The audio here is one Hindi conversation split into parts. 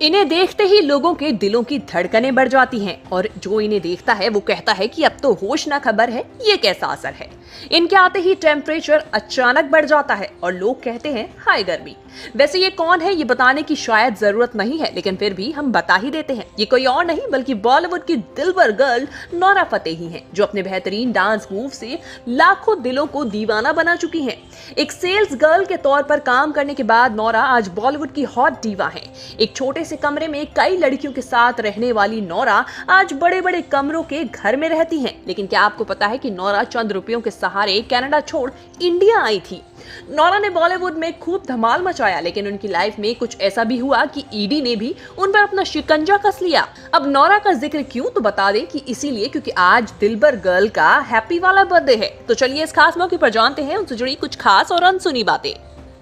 इन्हें देखते ही लोगों के दिलों की धड़कनें बढ़ जाती हैं और जो इन्हें देखता है वो कहता है कि अब तो होश ना खबर है, ये कैसा असर है। इनके आते ही टेम्परेचर अचानक बढ़ जाता है और लोग कहते हैं हाय गर्मी। वैसे ये कौन है ये बताने की शायद जरूरत नहीं है, लेकिन फिर भी हम बता ही देते हैं। ये कोई और नहीं बल्कि बॉलीवुड की दिलबर गर्ल नोरा फतेही हैं, जो अपने बेहतरीन डांस मूव से लाखों दिलों को दीवाना बना चुकी हैं। एक सेल्स गर्ल के तौर पर काम करने के बाद नोरा आज बॉलीवुड की हॉट डीवा हैं। एक छोटे से कमरे में कई लड़कियों के साथ रहने वाली नोरा आज बड़े बड़े कमरों के घर में रहती हैं। लेकिन क्या आपको पता है कि नोरा चंद रुपयों के सहारे कनाडा छोड़ इंडिया आई थी। नोरा ने बॉलीवुड में खूब धमाल मचाया, लेकिन उनकी लाइफ में कुछ ऐसा भी हुआ कि ईडी ने भी उन पर अपना शिकंजा कस लिया। अब नोरा का जिक्र क्यों, तो बता दें कि इसीलिए क्योंकि आज दिलबर गर्ल का हैप्पी वाला बर्थडे है। तो चलिए इस खास मौके पर जानते हैं उनसे जुड़ी कुछ खास और अनसुनी बातें।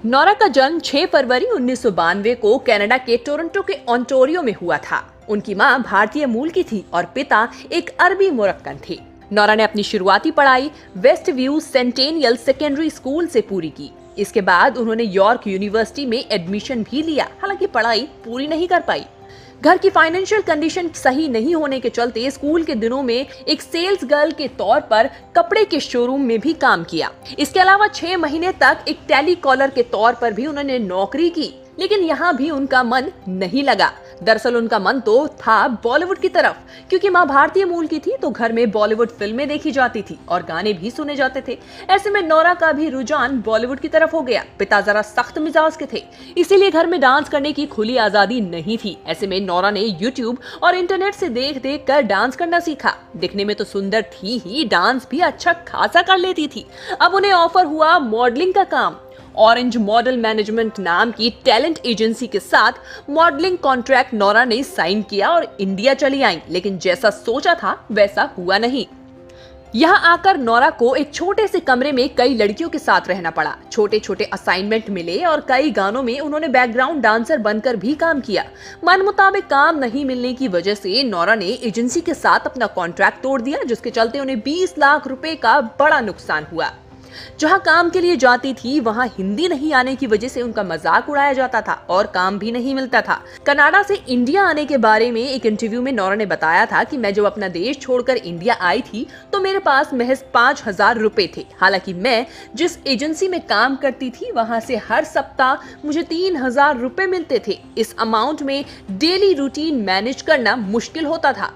नोरा का जन्म 6 फरवरी 1992 को कनाडा के टोरंटो के ओंटारियो में हुआ था। उनकी मां भारतीय मूल की थी और पिता एक अरबी मोरक्कन थे। नोरा ने अपनी शुरुआती पढ़ाई West View Centennial Secondary School से पूरी की। इसके बाद उन्होंने यॉर्क यूनिवर्सिटी में एडमिशन भी लिया, हालांकि पढ़ाई पूरी नहीं कर पाई। घर की फाइनेंशियल कंडीशन सही नहीं होने के चलते स्कूल के दिनों में एक सेल्स गर्ल के तौर पर कपड़े के शोरूम में भी काम किया। इसके अलावा 6 महीने तक एक टेली कॉलर के तौर पर भी उन्होंने नौकरी की, लेकिन यहाँ भी उनका मन नहीं लगा। दरअसल उनका मन तो था बॉलीवुड की तरफ, क्योंकि माँ भारतीय मूल की थी तो घर में बॉलीवुड फिल्में देखी जाती थी और गाने भी सुने जाते थे। ऐसे में नोरा का भी रुझान बॉलीवुड की तरफ हो गया। पिता जरा सख्त मिजाज के थे, इसीलिए घर में डांस करने की खुली आजादी नहीं थी। ऐसे में नोरा ने यूट्यूब और इंटरनेट से देख देख कर डांस करना सीखा। दिखने में तो सुंदर थी ही, डांस भी अच्छा खासा कर लेती थी। अब उन्हें ऑफर हुआ मॉडलिंग का काम। ऑरेंज मॉडल मैनेजमेंट नाम की टैलेंट एजेंसी के साथ मॉडलिंग कॉन्ट्रैक्ट नोरा ने साइन किया और इंडिया चली आई। लेकिन जैसा सोचा था वैसा हुआ नहीं। यहाँ आकर नोरा को एक छोटे से कमरे में कई लड़कियों के साथ रहना पड़ा। छोटे छोटे असाइनमेंट मिले और कई गानों में उन्होंने बैकग्राउंड डांसर बनकर भी काम किया। मन मुताबिक काम नहीं मिलने की वजह से नोरा ने एजेंसी के साथ अपना कॉन्ट्रैक्ट तोड़ दिया, जिसके चलते उन्हें 20 लाख रुपए का बड़ा नुकसान हुआ। जहां काम के लिए जाती थी वहां हिंदी नहीं आने की वजह से उनका मजाक उड़ाया जाता था और काम भी नहीं मिलता था। कनाडा से इंडिया आने के बारे में एक इंटरव्यू में नोरा ने बताया था कि मैं जब अपना देश छोड़कर इंडिया आई थी तो मेरे पास महज 5,000 रुपए थे। हालांकि मैं जिस एजेंसी में काम करती थी वहां से हर सप्ताह मुझे 3,000 रुपए मिलते थे। इस अमाउंट में डेली रूटीन मैनेज करना मुश्किल होता था।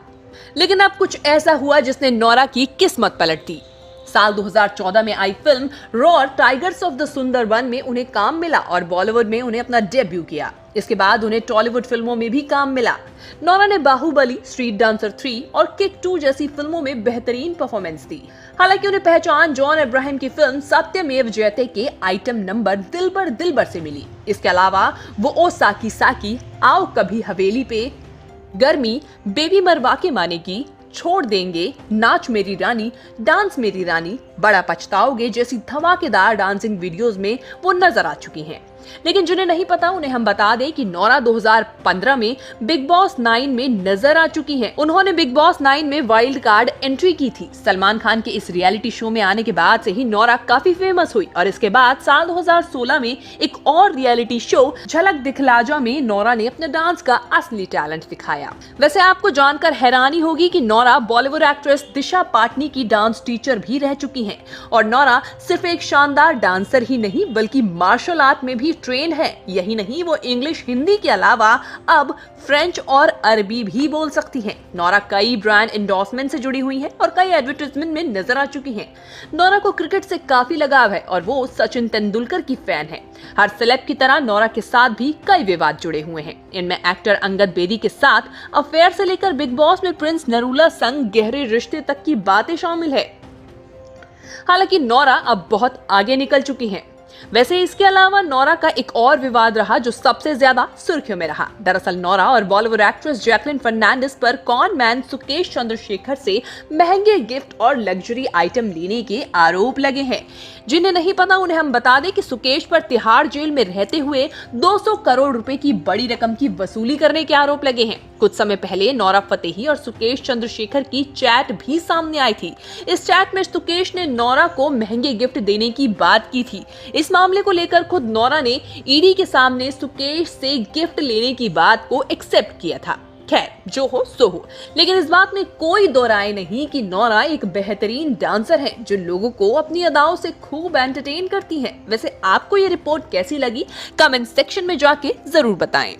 लेकिन अब कुछ ऐसा हुआ जिसने नोरा की किस्मत पलट दी। साल 2014 में आई film roar tigers of the Sundarban में उन्हें काम मिला और बॉलीवुड में उन्हें अपना डेब्यू किया। इसके बाद उन्हें टॉलीवुड फिल्मों में भी काम मिला। नोरा ने बाहुबली, स्ट्रीट डांसर 3 और किक 2 जैसी फिल्मों में बेहतरीन परफॉर्मेंस दी। हालांकि उन्हें पहचान जॉन अब्राहम की फिल्म सत्यमेव जयते के आइटम नंबर दिलबर दिलबर से मिली। इसके अलावा वो ओ साकी साकी, आओ कभी हवेली पे, गर्मी, बेबी मरवा के माने की, छोड़ देंगे, नाच मेरी रानी, डांस मेरी रानी, बड़ा पछताओगे जैसी धमाकेदार डांसिंग वीडियोस में वो नजर आ चुकी हैं। लेकिन जिन्हें नहीं पता उन्हें हम बता दें कि नोरा 2015 में बिग बॉस 9 में नजर आ चुकी हैं। उन्होंने बिग बॉस 9 में वाइल्ड कार्ड एंट्री की थी। सलमान खान के इस रियलिटी शो में आने के बाद से ही नोरा काफी फेमस हुई और इसके बाद साल 2016 में एक और रियलिटी शो झलक दिखला जा में नोरा ने अपने डांस का असली टैलेंट दिखाया। वैसे आपको जानकर हैरानी होगी कि नोरा बॉलीवुड एक्ट्रेस दिशा पाटनी की डांस टीचर भी रह चुकी हैं और नोरा सिर्फ एक शानदार डांसर ही नहीं बल्कि मार्शल आर्ट में भी ट्रेन है। यही नहीं, वो इंग्लिश, हिंदी के अलावा अब फ्रेंच और अरबी भी बोल सकती हैं। नोरा कई ब्रांड एंडोर्समेंट से जुड़ी हुई हैं और कई एडवर्टाइजमेंट में नजर आ चुकी हैं। नोरा को क्रिकेट से काफी लगाव है और वो सचिन तेंदुलकर की फैन है। हर सेलेब की तरह नोरा के साथ भी कई विवाद जुड़े हुए हैं। इनमें एक्टर अंगद बेदी के साथ अफेयर से लेकर बिग बॉस में प्रिंस नरूला संग गहरे रिश्ते तक की बातें शामिल है। हालांकि नोरा अब बहुत आगे निकल चुकी हैं। वैसे इसके अलावा नोरा का एक और विवाद रहा जो सबसे ज्यादा सुर्खियों में रहा। दरअसल नोरा और बॉलीवुड एक्ट्रेस जैकलिन फर्नांडिस पर कॉन मैन सुकेश चंद्रशेखर से महंगे गिफ्ट और लग्जरी आइटम लेने के आरोप लगे हैं। जिन्हें नहीं पता उन्हें हम बता दें कि सुकेश पर तिहाड़ जेल में रहते हुए 200 करोड़ रुपए की बड़ी रकम की वसूली करने के आरोप लगे हैं। कुछ समय पहले नोरा फतेही और सुकेश चंद्रशेखर की चैट भी सामने आई थी। इस चैट में सुकेश ने नोरा को महंगे गिफ्ट देने की बात की थी। इस मामले को लेकर खुद नोरा ने ईडी के सामने सुकेश से गिफ्ट लेने की बात को एक्सेप्ट किया था। खैर, जो हो सो हो, लेकिन इस बात में कोई दो राय नहीं कि नोरा एक बेहतरीन डांसर है जो लोगों को अपनी अदाओं से खूब एंटरटेन करती हैं। वैसे आपको ये रिपोर्ट कैसी लगी, कमेंट सेक्शन में जाके जरूर बताएं।